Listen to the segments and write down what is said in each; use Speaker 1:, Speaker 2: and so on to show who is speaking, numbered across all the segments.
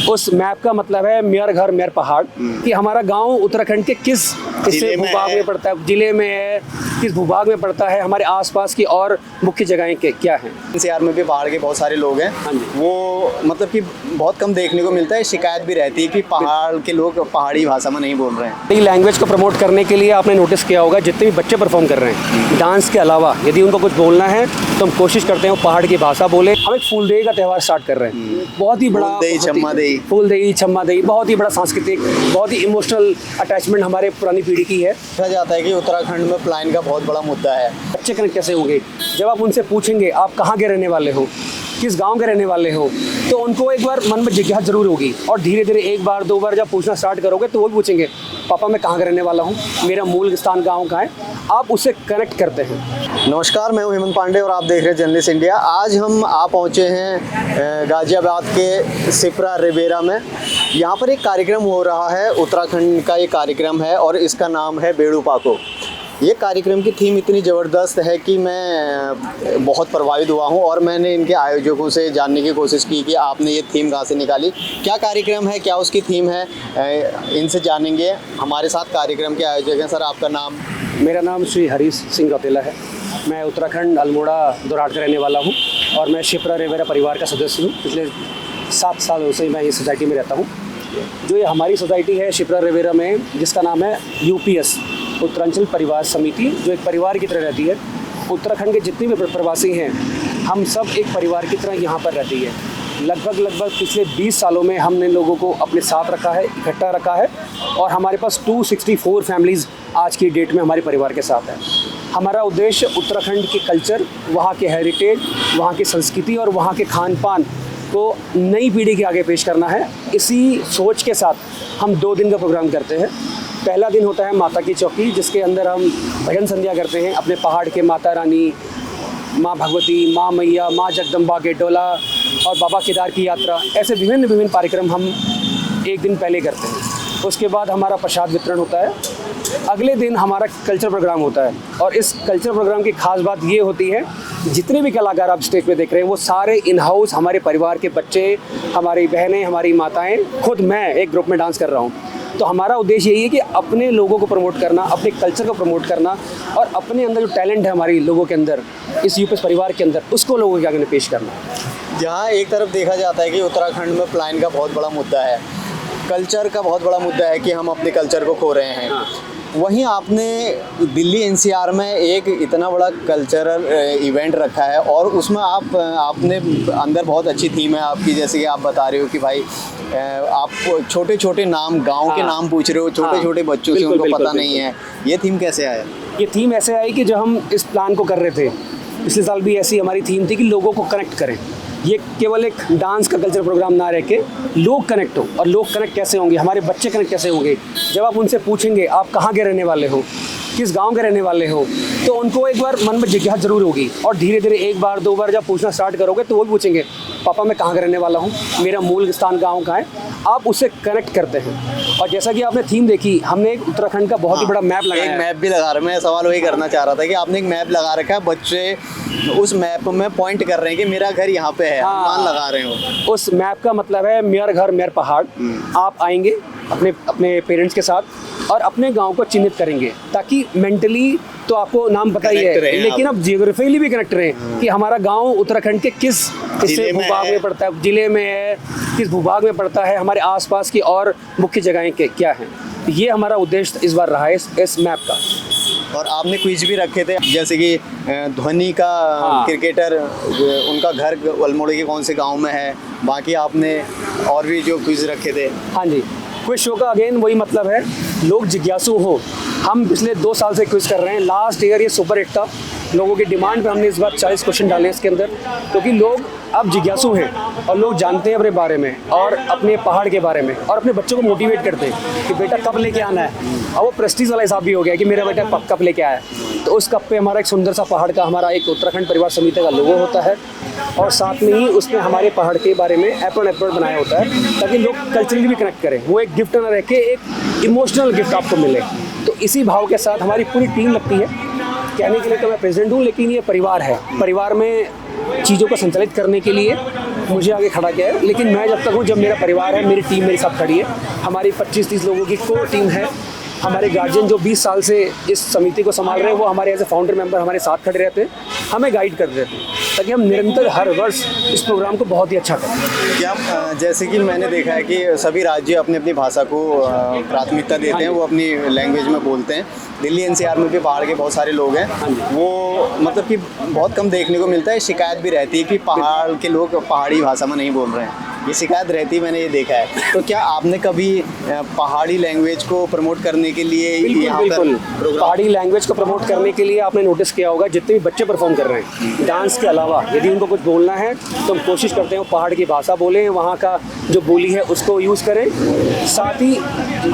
Speaker 1: उस मैप का मतलब है मेरा घर मेरा पहाड़, कि हमारा गांव उत्तराखंड के किस हिस्से भूभाग में पड़ता है, जिले में है, किस भूभाग में पड़ता है, हमारे आसपास की और मुख्य जगहें क्या हैं।
Speaker 2: एनसीआर में भी पहाड़ के बहुत सारे लोग हैं।
Speaker 1: हाँ जी।
Speaker 2: वो मतलब कि बहुत कम देखने को मिलता है, शिकायत भी रहती है कि पहाड़ के लोग पहाड़ी भाषा में नहीं बोल रहे हैं।
Speaker 1: लैंग्वेज को प्रमोट करने के लिए आपने नोटिस किया होगा जितने भी बच्चे परफॉर्म कर रहे हैं डांस के अलावा, यदि उनको कुछ बोलना है तो हम कोशिश करते हैं वो पहाड़ की भाषा बोले। हम एक फूलदेई का त्यौहार स्टार्ट कर रहे हैं, बहुत ही बड़ा फूलदेई छम्मा देई, बहुत ही बड़ा सांस्कृतिक, बहुत ही इमोशनल अटैचमेंट हमारे पुरानी पीढ़ी की है।
Speaker 2: कहा जाता है कि उत्तराखंड में पलायन का बहुत बड़ा मुद्दा है।
Speaker 1: बच्चे कनेक्ट कैसे होंगे? जब आप उनसे पूछेंगे आप कहाँ के रहने वाले हो, किस गांव के रहने वाले हो, तो उनको एक बार मन में जिज्ञासा जरूर होगी, और धीरे धीरे एक बार दो बार जब पूछना स्टार्ट करोगे तो वो भी पूछेंगे पापा मैं कहाँ का रहने वाला हूँ, मेरा मूल स्थान गाँव कहाँ है। आप उससे कनेक्ट करते हैं।
Speaker 2: नमस्कार, मैं हूं हेमंत पांडे और आप देख रहे हैं जर्नलिस्ट इंडिया। आज हम पहुंचे हैं गाजियाबाद के सिपरा रिवेरा में। यहाँ पर एक कार्यक्रम हो रहा है, उत्तराखंड का ये कार्यक्रम है और इसका नाम है बेड़ू पाको। ये कार्यक्रम की थीम इतनी ज़बरदस्त है कि मैं बहुत प्रभावित हुआ हूँ और मैंने इनके आयोजकों से जानने की कोशिश की कि आपने ये थीम कहाँ से निकाली, क्या कार्यक्रम है, क्या उसकी थीम है, इनसे जानेंगे। हमारे साथ कार्यक्रम के आयोजक हैं। सर, आपका नाम?
Speaker 1: मेरा नाम श्री हरीश सिंह रौतेला है। मैं उत्तराखंड अल्मोड़ा दोराट का रहने वाला हूँ और मैं शिप्रा रेवेरा परिवार का सदस्य हूँ। पिछले 7 सालों से मैं इस सोसाइटी में रहता हूँ। जो ये हमारी सोसाइटी है शिप्रा रेवेरा में, जिसका नाम है यूपीएस, उत्तरांचल परिवार समिति, जो एक परिवार की तरह रहती है। उत्तराखंड के जितने भी प्रवासी हैं हम सब एक परिवार की तरह यहाँ पर रहती है। लगभग पिछले 20 सालों में हमने लोगों को अपने साथ रखा है, इकट्ठा रखा है, और हमारे पास 264 फैमिलीज़ आज की डेट में हमारे परिवार के साथ है। हमारा उद्देश्य उत्तराखंड के कल्चर, वहाँ के हेरिटेज, वहाँ की संस्कृति और वहाँ के खान पान को नई पीढ़ी के आगे पेश करना है। इसी सोच के साथ हम 2 दिन का प्रोग्राम करते हैं। पहला दिन होता है माता की चौकी, जिसके अंदर हम भजन संध्या करते हैं अपने पहाड़ के माता रानी, माँ भगवती, माँ मैया, माँ जगदम्बा के डोला और बाबा केदार की यात्रा, ऐसे विभिन्न कार्यक्रम हम एक दिन पहले करते हैं। उसके बाद हमारा प्रसाद वितरण होता है। अगले दिन हमारा कल्चर प्रोग्राम होता है, और इस कल्चर प्रोग्राम की खास बात ये होती है, जितने भी कलाकार आप स्टेज पे देख रहे हैं वो सारे इन हाउस, हमारे परिवार के बच्चे, हमारी बहनें, हमारी माताएं, खुद मैं एक ग्रुप में डांस कर रहा हूँ। तो हमारा उद्देश्य यही है कि अपने लोगों को प्रमोट करना, अपने कल्चर को प्रमोट करना, और अपने अंदर जो टैलेंट है हमारी लोगों के अंदर, इस यूपीएस परिवार के अंदर, उसको लोगों के आगे पेश करना।
Speaker 2: जहाँ एक तरफ देखा जाता है कि उत्तराखंड में पलायन का बहुत बड़ा मुद्दा है, कल्चर का बहुत बड़ा मुद्दा है कि हम अपने कल्चर को खो रहे हैं, वहीं आपने दिल्ली एनसीआर में एक इतना बड़ा कल्चरल इवेंट रखा है और उसमें आपने अंदर बहुत अच्छी थीम है आपकी, जैसे कि आप बता रहे हो कि भाई आप छोटे छोटे नाम, गांव के नाम पूछ रहे हो, छोटे छोटे बच्चों से, उनको पता नहीं है। ये थीम कैसे आया?
Speaker 1: ये थीम ऐसे आई कि जब हम इस प्लान को कर रहे थे, पिछले साल भी ऐसी हमारी थीम थी कि लोगों को कनेक्ट करें। ये केवल एक डांस का कल्चर प्रोग्राम ना रह के लोग कनेक्ट हो। और लोग कनेक्ट कैसे होंगे, हमारे बच्चे कनेक्ट कैसे होंगे? जब आप उनसे पूछेंगे आप कहाँ के रहने वाले हो, किस गांव के रहने वाले हो, तो उनको एक बार मन में जिज्ञासा जरूर होगी, और धीरे धीरे एक बार दो बार जब पूछना स्टार्ट करोगे तो वो भी पूछेंगे पापा मैं कहाँ का रहने वाला हूँ, मेरा मूल स्थान गाँव कहाँ है। आप उससे कनेक्ट करते हैं। और जैसा कि आपने थीम देखी, हमने एक उत्तराखंड का बहुत ही बड़ा मैप लगाया।
Speaker 2: एक मैप भी लगा रहा, मैं सवाल वही करना चाह रहा था कि आपने एक मैप लगा रखा है, बच्चे उस मैप में पॉइंट कर रहे हैं कि मेरा घर यहाँ पे है, मान लगा रहे हो।
Speaker 1: उस मैप का मतलब है मेरा घर मेरा पहाड़। आप आएंगे अपने पेरेंट्स के साथ और अपने गांव को चिन्हित करेंगे, ताकि मेंटली तो आपको नाम पता ही है, लेकिन अब जियोग्राफिकली भी कनेक्ट रहें कि हमारा गांव उत्तराखंड के किस हिस्से भूभाग में पड़ता है, जिले में है, किस भूभाग में पड़ता है, हमारे आसपास की और मुख्य जगहें क्या हैं। ये हमारा उद्देश्य इस बार रहा है इस मैप का।
Speaker 2: और आपने क्विज भी रखे थे, जैसे कि धोनी का क्रिकेटर, उनका घर अल्मोड़ा के कौन से गांव में है, बाकी आपने और भी जो क्विज रखे थे।
Speaker 1: हाँ जी, क्विज शो का अगेन वही मतलब है, लोग जिज्ञासु हो। हम पिछले 2 साल से क्विज कर रहे हैं। लास्ट ईयर ये सुपर हिट था, लोगों की डिमांड पे हमने इस बार 40 क्वेश्चन डाले इसके अंदर, क्योंकि लोग अब जिज्ञासु हैं और लोग जानते हैं अपने बारे में और अपने पहाड़ के बारे में, और अपने बच्चों को मोटिवेट करते हैं कि बेटा कब लेके आना है। और वो प्रेस्टीज वाला हिसाब भी हो गया कि मेरा बेटा कब लेके आया। तो उस कप पे हमारा एक सुंदर सा पहाड़ का, हमारा एक उत्तराखंड परिवार समिति का लोगो होता है, और साथ में ही उसमें हमारे पहाड़ के बारे में एप्रोन बनाया होता है, ताकि लोग कल्चरली भी कनेक्ट करें। वो एक गिफ्ट ना रह के एक इमोशनल गिफ्ट आपको मिले। तो इसी भाव के साथ हमारी पूरी टीम लगती है। कहने के लिए तो मैं प्रेसिडेंट हूँ, लेकिन ये परिवार है। परिवार में चीज़ों को संचालित करने के लिए मुझे आगे खड़ा किया है, लेकिन मैं जब तक हूँ, जब मेरा परिवार है, मेरी टीम मेरे साथ खड़ी है, हमारी 25-30 लोगों की कोर टीम है, हमारे गार्जियन जो 20 साल से इस समिति को संभाल रहे हैं, वो हमारे एज ए फाउंडर मेंबर हमारे साथ खड़े रहते हैं, हमें गाइड कर रहे हैं, ताकि हम निरंतर हर वर्ष इस प्रोग्राम को बहुत ही अच्छा करें।
Speaker 2: क्या जैसे कि मैंने देखा है कि सभी राज्य अपनी अपनी भाषा को प्राथमिकता देते हैं, वो अपनी लैंग्वेज में बोलते हैं। दिल्ली एनसीआर में भी पहाड़ के बहुत सारे लोग हैं, वो मतलब कि बहुत कम देखने को मिलता है, शिकायत भी रहती है कि पहाड़ के लोग पहाड़ी भाषा में नहीं बोल रहे हैं, ये शिकायत रहती है, मैंने ये देखा है। तो क्या आपने कभी पहाड़ी लैंग्वेज को प्रमोट करने के लिए यहाँ पर
Speaker 1: पहाड़ी लैंग्वेज को प्रमोट करने के लिए आपने नोटिस किया होगा, जितने भी बच्चे परफॉर्म कर रहे हैं डांस के अलावा, यदि उनको कुछ बोलना है तो हम कोशिश करते हैं वो पहाड़ की भाषा बोलें, वहाँ का जो बोली है उसको यूज़ करें। साथ ही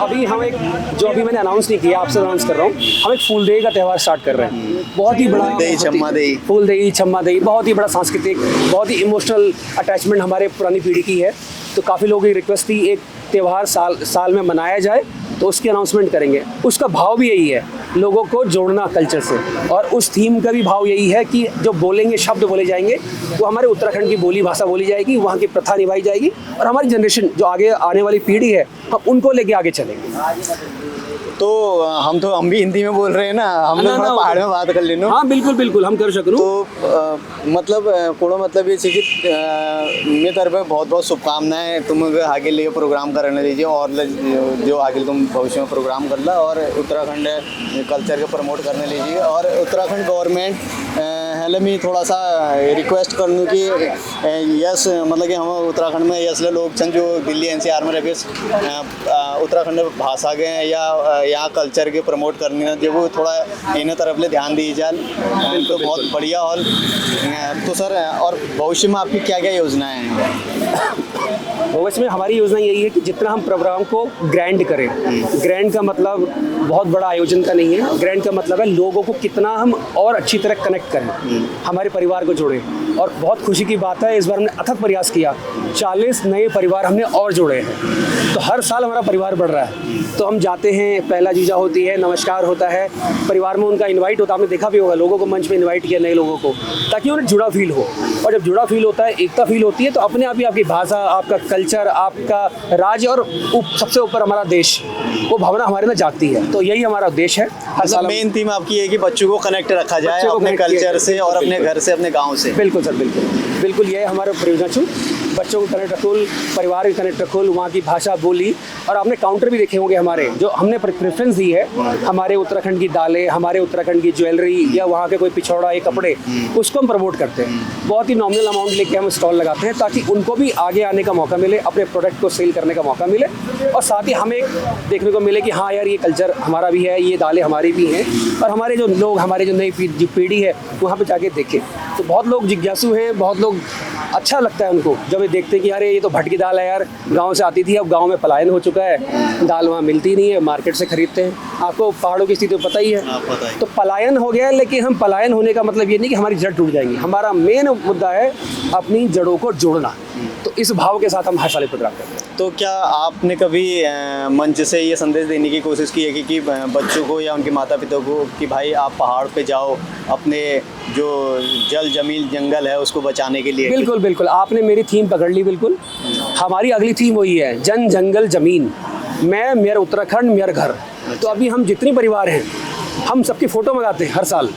Speaker 1: अभी हम एक, जो अभी मैंने अनाउंस नहीं किया, आपसे अनाउंस कर रहा हूँ, हम एक फूलदेई का त्यौहार स्टार्ट कर रहे हैं, बहुत ही बड़ा फूलदेई छम्मा देई, बहुत ही बड़ा सांस्कृतिक, बहुत ही इमोशनल अटैचमेंट हमारे पुरानी पीढ़ी की है। तो काफ़ी लोगों की रिक्वेस्ट थी एक त्यौहार साल में मनाया जाए, तो उसकी अनाउंसमेंट करेंगे। उसका भाव भी यही है, लोगों को जोड़ना कल्चर से, और उस थीम का भी भाव यही है कि जो बोलेंगे, शब्द बोले जाएंगे, वो हमारे उत्तराखंड की बोली भाषा बोली जाएगी, वहाँ की प्रथा निभाई जाएगी, और हमारी जनरेशन जो आगे आने वाली पीढ़ी है, हम उनको लेके आगे चलेंगे।
Speaker 2: तो हम भी हिंदी में बोल रहे हैं ना, हम लोग पहाड़ में बात कर लेना।
Speaker 1: हाँ बिल्कुल हम कर सकूँ।
Speaker 2: तो मतलब कोड़ो मतलब ये कि मेरे तरफ में बहुत बहुत शुभकामनाएं, तुम आगे लिए प्रोग्राम करने दीजिए, और जो आगे तुम भविष्य में प्रोग्राम कर ला, और उत्तराखंड कल्चर के प्रमोट करने लीजिए। और उत्तराखंड गवर्नमेंट हेले में थोड़ा सा रिक्वेस्ट करूँ कि यस, मतलब कि हम उत्तराखंड में यसले लोग छन जो दिल्ली एनसीआर में रहे, उत्तराखंड भाषा के या यहाँ कल्चर के प्रमोट करने जो वो थोड़ा इन तरफ ले ध्यान दी जाए, तो बहुत बढ़िया। और तो सर, और भविष्य में आपकी क्या क्या योजनाएं हैं?
Speaker 1: भविष्य में हमारी योजना यही है कि जितना हम प्रोग्राम को ग्रैंड करें, ग्रैंड का मतलब बहुत बड़ा आयोजन का नहीं है, ग्रैंड का मतलब है लोगों को कितना हम और अच्छी तरह कनेक्ट करें, हमारे परिवार को जोड़ें। और बहुत खुशी की बात है, इस बार हमने अथक प्रयास किया, 40 नए परिवार हमने और जोड़े हैं। तो हर साल हमारा परिवार बढ़ रहा है। तो हम जाते हैं, पहला जीजा होती है, नमस्कार होता है, परिवार में उनका इनवाइट होता है, आपने देखा भी होगा, लोगों को मंच में इनवाइट किया, नए लोगों को, ताकि उन्हें जुड़ा फील हो। और जब जुड़ा फील होता है, एकता फील होती है, तो अपने आप ही आपकी भाषा, आपका कल्चर, आपका राज्य, और सबसे ऊपर हमारा देश, वो भावना हमारे में जागती है। तो यही हमारा उद्देश्य है। हर साल
Speaker 2: मेन थीम आपकी है कि बच्चों को कनेक्ट रखा जाए अपने कल्चर से और अपने घर से, अपने गाँव से।
Speaker 1: बिल्कुल सर, बिल्कुल ये है हमारा परियोजना। बच्चों को कनेक्ट रखो, परिवार को कनेक्ट रखो, वहाँ की भाषा बोली। और आपने काउंटर भी देखे होंगे हमारे, जो हमने प्रेफरेंस दी है, हमारे उत्तराखंड की दालें, हमारे उत्तराखंड की ज्वेलरी, या वहाँ के कोई पिछौड़ा या कपड़े, उसको हम प्रमोट करते हैं। बहुत ही नॉमिनल अमाउंट लेके हम स्टॉल लगाते हैं, ताकि उनको भी आगे आने का मौका मिले, अपने प्रोडक्ट को सेल करने का मौका मिले, और साथ ही हमें देखने को मिले कि हाँ यार, ये कल्चर हमारा भी है, ये दालें हमारी भी हैं, और हमारे जो लोग, हमारे जो नई पीढ़ी है, वहाँ पर जाके देखें। तो बहुत लोग जिज्ञासु हैं, बहुत लोग, अच्छा लगता है उनको जब ये देखते हैं कि अरे ये तो भटकी दाल है यार, गांव से आती थी, अब गांव में पलायन हो चुका है, दाल वहाँ मिलती नहीं है, मार्केट से खरीदते हैं। आपको पहाड़ों की स्थिति तो पता ही है, तो पलायन हो गया है। लेकिन हम पलायन होने का मतलब ये नहीं कि हमारी जड़ टूट जाएंगी, हमारा मेन मुद्दा है अपनी जड़ों को जोड़ना। तो इस भाव के साथ हम हर साल प्रोग्राम करते हैं।
Speaker 2: तो क्या आपने कभी मंच से ये संदेश देने की कोशिश की है कि बच्चों को या उनके माता पिता को कि भाई आप पहाड़ पे जाओ, अपने जो जल जमीन जंगल है उसको बचाने के लिए?
Speaker 1: बिल्कुल, आपने मेरी थीम पकड़ ली। बिल्कुल, हमारी अगली थीम वही है, जन जंगल जमीन, मैं, मेरा उत्तराखंड, मेरा घर। तो अभी हम जितने परिवार हैं, हम सबकी फ़ोटो मंगाते हैं हर साल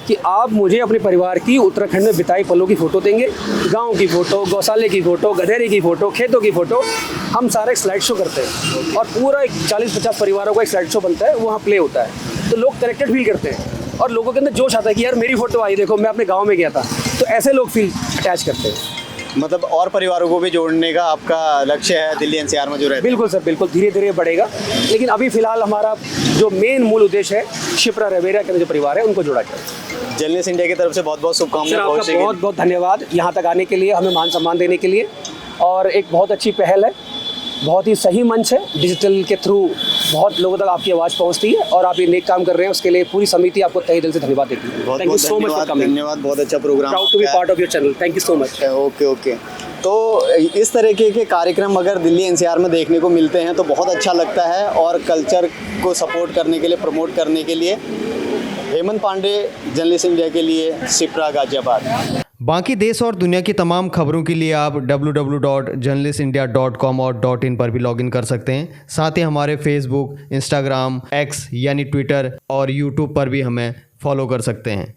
Speaker 1: कि आप मुझे अपने परिवार की उत्तराखंड में बिताई पलों की फ़ोटो देंगे, गांव की फ़ोटो, गौशाले की फ़ोटो, गधेरे की फ़ोटो, खेतों की फ़ोटो। हम सारा एक स्लाइड शो करते हैं, और पूरा एक 40-50 परिवारों का एक स्लाइड शो बनता है, वहाँ प्ले होता है। तो लोग कनेक्टेड फील करते हैं, और लोगों के अंदर जोश आता है कि यार मेरी फ़ोटो आई, देखो मैं अपने गाँव में गया था। तो ऐसे लोग फील अटैच करते हैं।
Speaker 2: मतलब और परिवारों को भी जोड़ने का आपका लक्ष्य है दिल्ली एनसीआर में जो रहता है?
Speaker 1: बिल्कुल सर, बिल्कुल, धीरे धीरे बढ़ेगा। लेकिन अभी फिलहाल हमारा जो मेन मूल उद्देश्य है, शिप्रा रेवेरा के जो परिवार है उनको जोड़ा जाए।
Speaker 2: जर्नलिस्ट इंडिया की तरफ से बहुत बहुत शुभकामनाएं।
Speaker 1: आपका बहुत बहुत धन्यवाद यहाँ तक आने के लिए, हमें मान सम्मान देने के लिए। और एक बहुत अच्छी पहल है, बहुत ही सही मंच है, डिजिटल के थ्रू बहुत लोगों तक आपकी आवाज़ पहुँचती है, और आप ये नेक काम कर रहे हैं, उसके लिए पूरी समिति आपको तहे दिल से धन्यवाद देती है। Thank you so much for coming.
Speaker 2: धन्यवाद, बहुत अच्छा programme.
Speaker 1: Proud to be part of your channel. Thank you so much.
Speaker 2: Okay. तो इस तरीके के कार्यक्रम अगर दिल्ली एनसीआर में देखने को मिलते हैं तो बहुत अच्छा लगता है। और कल्चर को सपोर्ट करने के लिए, प्रमोट करने के लिए, हेमंत पांडे, जर्नलिस्ट इंडिया के लिए, शिप्रा, गाजियाबाद।
Speaker 3: बाकी देश और दुनिया की तमाम खबरों के लिए आप www.journalistindia.com और .in पर भी लॉगिन कर सकते हैं। साथ ही हमारे फेसबुक, इंस्टाग्राम, एक्स यानी ट्विटर और यूट्यूब पर भी हमें फॉलो कर सकते हैं।